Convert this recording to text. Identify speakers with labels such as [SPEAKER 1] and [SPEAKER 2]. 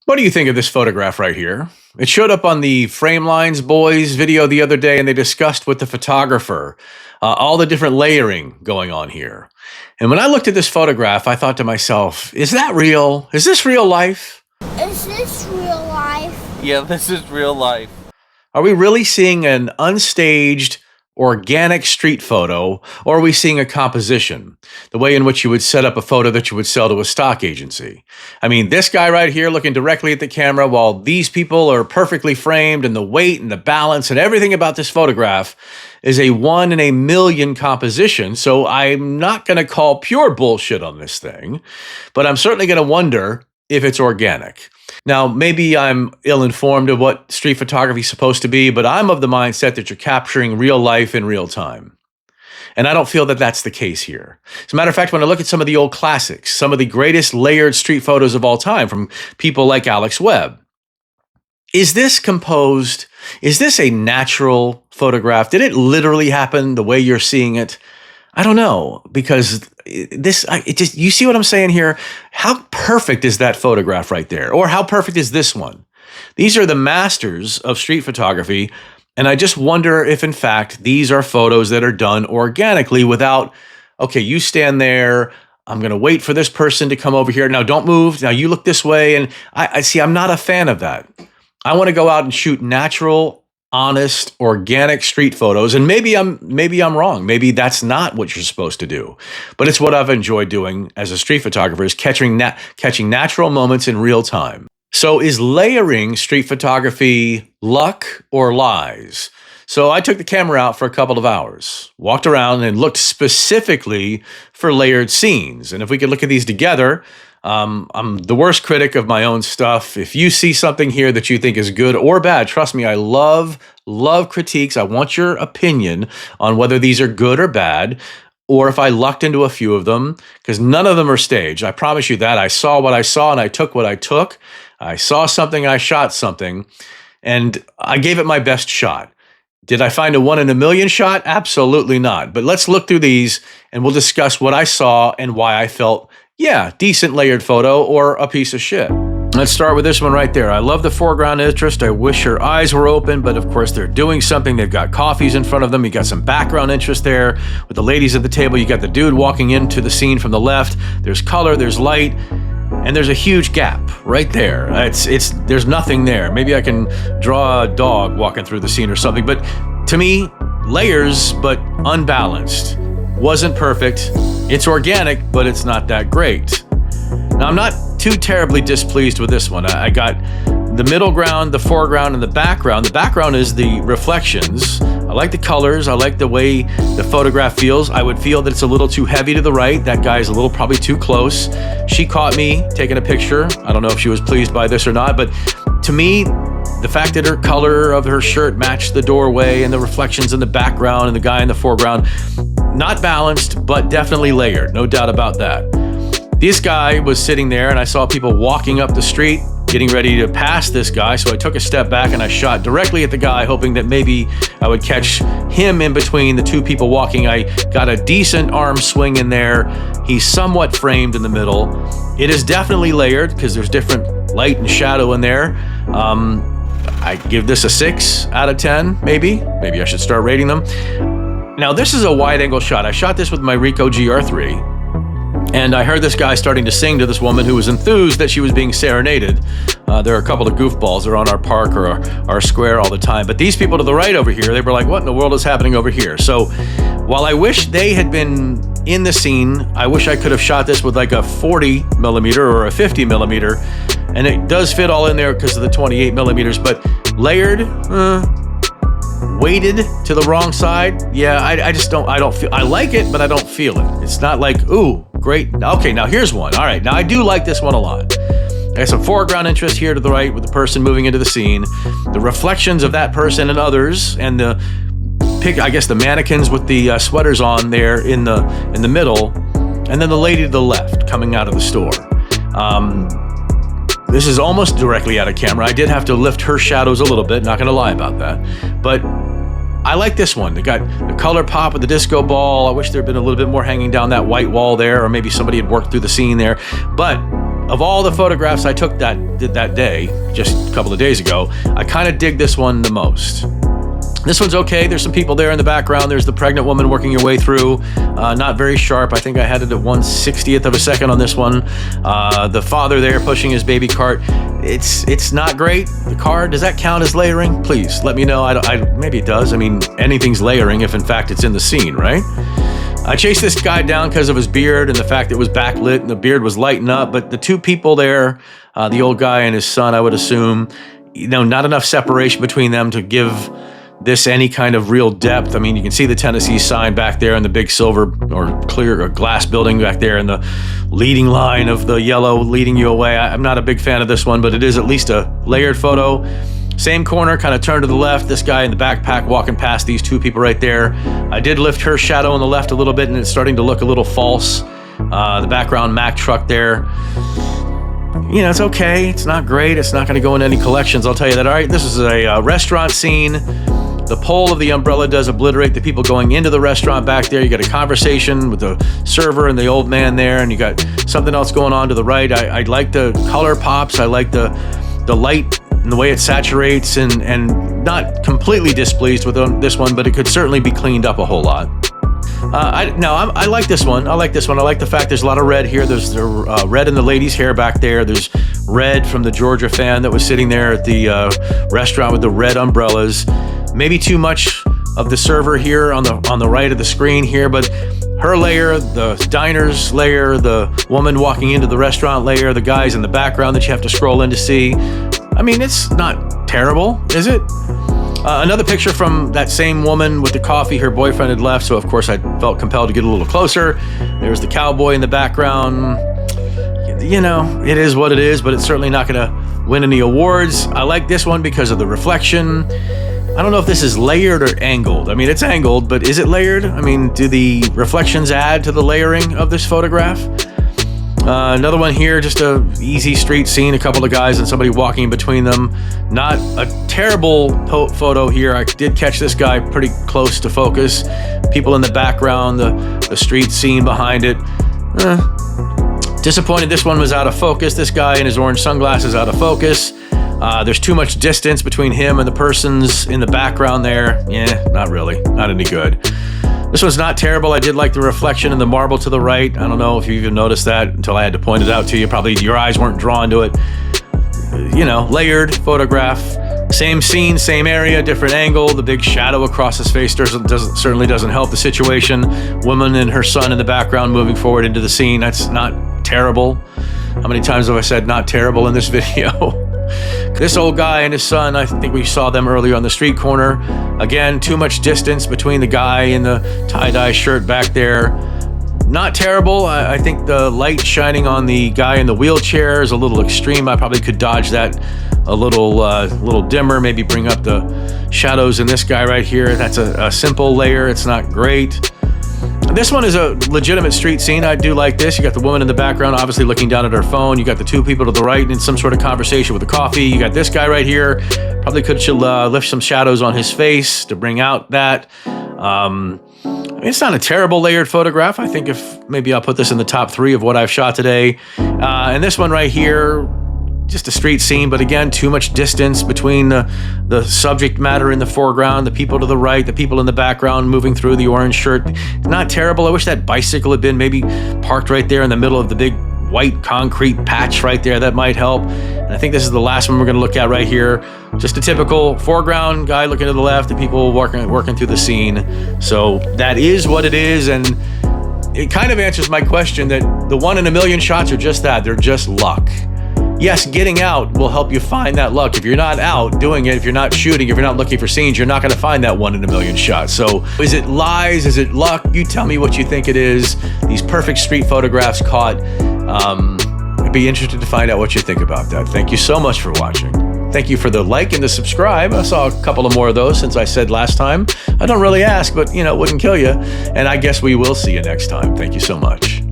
[SPEAKER 1] What do you think of this photograph right here? It showed up on the Frame Lines Boys video the other day, and they discussed with the photographer all the different layering going on here. And when I looked at this photograph, I thought to myself, is that real? Is this real life?
[SPEAKER 2] Is this real life?
[SPEAKER 3] Yeah, this is real life.
[SPEAKER 1] Are we really seeing an unstaged, organic street photo, or are we seeing a composition? The way in which you would set up a photo that you would sell to a stock agency. I mean, this guy right here looking directly at the camera while these people are perfectly framed, and the weight and the balance and everything about this photograph is a 1 in a million composition. So I'm not going to call pure bullshit on this thing, but I'm certainly going to wonder if it's organic. Now, maybe I'm ill-informed of what street photography is supposed to be, but I'm of the mindset that you're capturing real life in real time. And I don't feel that that's the case here. As a matter of fact, when I look at some of the old classics, some of the greatest layered street photos of all time from people like Alex Webb, is this composed? Is this a natural photograph? Did it literally happen the way you're seeing it? I don't know, because you see what I'm saying here? How perfect is that photograph right there? Or how perfect is this one? These are the masters of street photography. And I just wonder if, in fact, these are photos that are done organically without, okay, you stand there. I'm going to wait for this person to come over here. Now, don't move. Now, you look this way. And I see, I'm not a fan of that. I want to go out and shoot natural, honest, organic street photos. And maybe I'm wrong. Maybe that's not what you're supposed to do. But it's what I've enjoyed doing as a street photographer, is catching natural moments in real time. So is layering street photography luck or lies? So I took the camera out for a couple of hours, walked around and looked specifically for layered scenes. And if we could look at these together, I'm the worst critic of my own stuff. If you see something here that you think is good or bad, trust me, I love critiques. I want your opinion on whether these are good or bad, or if I lucked into a few of them, because none of them are staged. I promise you that. I saw what I saw and I took what I took. I saw something, I shot something, and I gave it my best shot. Did I find a 1 in a million shot? Absolutely not. But let's look through these and we'll discuss what I saw and why I felt, yeah, decent layered photo or a piece of shit. Let's start with this one right there. I love the foreground interest. I wish her eyes were open, but of course they're doing something. They've got coffees in front of them. You got some background interest there with the ladies at the table. You got the dude walking into the scene from the left. There's color, there's light, and there's a huge gap right there. There's nothing there. Maybe I can draw a dog walking through the scene or something, but to me, layers, but unbalanced. Wasn't perfect. It's organic, but it's not that great. Now, I'm not too terribly displeased with this one. I got the middle ground, the foreground, and the background. The background is the reflections. I like the colors. I like the way the photograph feels. I would feel that it's a little too heavy to the right. That guy's a little probably too close. She caught me taking a picture. I don't know if she was pleased by this or not, but to me, the fact that her color of her shirt matched the doorway and the reflections in the background and the guy in the foreground, not balanced, but definitely layered. No doubt about that. This guy was sitting there and I saw people walking up the street, getting ready to pass this guy. So I took a step back and I shot directly at the guy, hoping that maybe I would catch him in between the two people walking. I got a decent arm swing in there. He's somewhat framed in the middle. It is definitely layered because there's different light and shadow in there. I give this a 6 out of 10, maybe. Maybe I should start rating them. Now, this is a wide angle shot. I shot this with my Ricoh GR3. And I heard this guy starting to sing to this woman who was enthused that she was being serenaded. There are a couple of goofballs that are on our park or our square all the time. But these people to the right over here, they were like, what in the world is happening over here? So while I wish they had been in the scene, I wish I could have shot this with like a 40 millimeter or a 50 millimeter. And it does fit all in there because of the 28 millimeters. But layered, weighted to the wrong side. Yeah, I don't feel, I like it, but I don't feel it. It's not like, ooh, great. Okay, now here's one. All right, now I do like this one a lot. I got some foreground interest here to the right with the person moving into the scene. The reflections of that person and others, and the mannequins with the sweaters on there in the middle, and then the lady to the left coming out of the store. This is almost directly out of camera. I did have to lift her shadows a little bit, not gonna lie about that. But I like this one. They got the color pop with the disco ball. I wish there had been a little bit more hanging down that white wall there, or maybe somebody had worked through the scene there. But of all the photographs I took that day, just a couple of days ago, I kind of dig this one the most. This one's okay. There's some people there in the background. There's the pregnant woman working her way through. Not very sharp. I think I had it at 1/60th of a second on this one. The father there pushing his baby cart. It's not great. The car, does that count as layering? Please let me know. Maybe it does. I mean, anything's layering if in fact it's in the scene, right? I chased this guy down because of his beard and the fact that it was backlit and the beard was lighting up. But the two people there, the old guy and his son, I would assume, not enough separation between them to give this any kind of real depth. I mean, you can see the Tennessee sign back there and the big silver or clear or glass building back there and the leading line of the yellow leading you away. I'm not a big fan of this one, but it is at least a layered photo. Same corner, kind of turned to the left. This guy in the backpack walking past these two people right there. I did lift her shadow on the left a little bit and it's starting to look a little false. The background Mack truck there. It's okay. It's not great. It's not going to go in any collections. I'll tell you that. All right, this is a restaurant scene. The pole of the umbrella does obliterate the people going into the restaurant back there. You got a conversation with the server and the old man there, and you got something else going on to the right. I like the color pops. I like the light and the way it saturates, and not completely displeased with this one, but it could certainly be cleaned up a whole lot. I like this one. I like this one. I like the fact there's a lot of red here. There's the red in the lady's hair back there. There's red from the Georgia fan that was sitting there at the restaurant with the red umbrellas. Maybe too much of the server here on the right of the screen here, but her layer, the diner's layer, the woman walking into the restaurant layer, the guys in the background that you have to scroll in to see. I mean, it's not terrible, is it? Another picture from that same woman with the coffee. Her boyfriend had left, so of course I felt compelled to get a little closer. There's the cowboy in the background. It is what it is, but it's certainly not going to win any awards. I like this one because of the reflection. I don't know if this is layered or angled. I mean, it's angled, but is it layered? I mean, do the reflections add to the layering of this photograph? Another one here, just a easy street scene, a couple of guys and somebody walking between them. Not a terrible photo here. I did catch this guy pretty close to focus. People in the background, the street scene behind it. Disappointed this one was out of focus. This guy in his orange sunglasses out of focus. There's too much distance between him and the persons in the background there. Yeah, not really. Not any good. This one's not terrible. I did like the reflection in the marble to the right. I don't know if you even noticed that until I had to point it out to you. Probably your eyes weren't drawn to it. Layered photograph. Same scene, same area, different angle. The big shadow across his face certainly doesn't help the situation. Woman and her son in the background moving forward into the scene. That's not terrible. How many times have I said not terrible in this video? This old guy and his son, I think we saw them earlier on the street corner. Again, too much distance between the guy in the tie-dye shirt back there. Not terrible. I think the light shining on the guy in the wheelchair is a little extreme. I probably could dodge that a little dimmer, maybe bring up the shadows in this guy right here. That's a simple layer. It's not great. This one is a legitimate street scene. I do like this. You got the woman in the background, obviously looking down at her phone. You got the two people to the right in some sort of conversation with the coffee. You got this guy right here. Probably could lift some shadows on his face to bring out that. It's not a terrible layered photograph. I think if maybe I'll put this in the top 3 of what I've shot today. And this one right here, just a street scene, but again, too much distance between the subject matter in the foreground, the people to the right, the people in the background moving through the orange shirt. Not terrible. I wish that bicycle had been maybe parked right there in the middle of the big white concrete patch right there. That might help. And I think this is the last one we're going to look at right here. Just a typical foreground guy looking to the left, the people working through the scene. So that is what it is, and it kind of answers my question that the 1 in a million shots are just that. They're just luck. Yes, getting out will help you find that luck. If you're not out doing it, if you're not shooting, if you're not looking for scenes, you're not going to find that 1 in a million shots. So is it lies? Is it luck? You tell me what you think it is. These perfect street photographs caught. I'd be interested to find out what you think about that. Thank you so much for watching. Thank you for the like and the subscribe. I saw a couple of more of those since I said last time. I don't really ask, but it wouldn't kill you. And I guess we will see you next time. Thank you so much.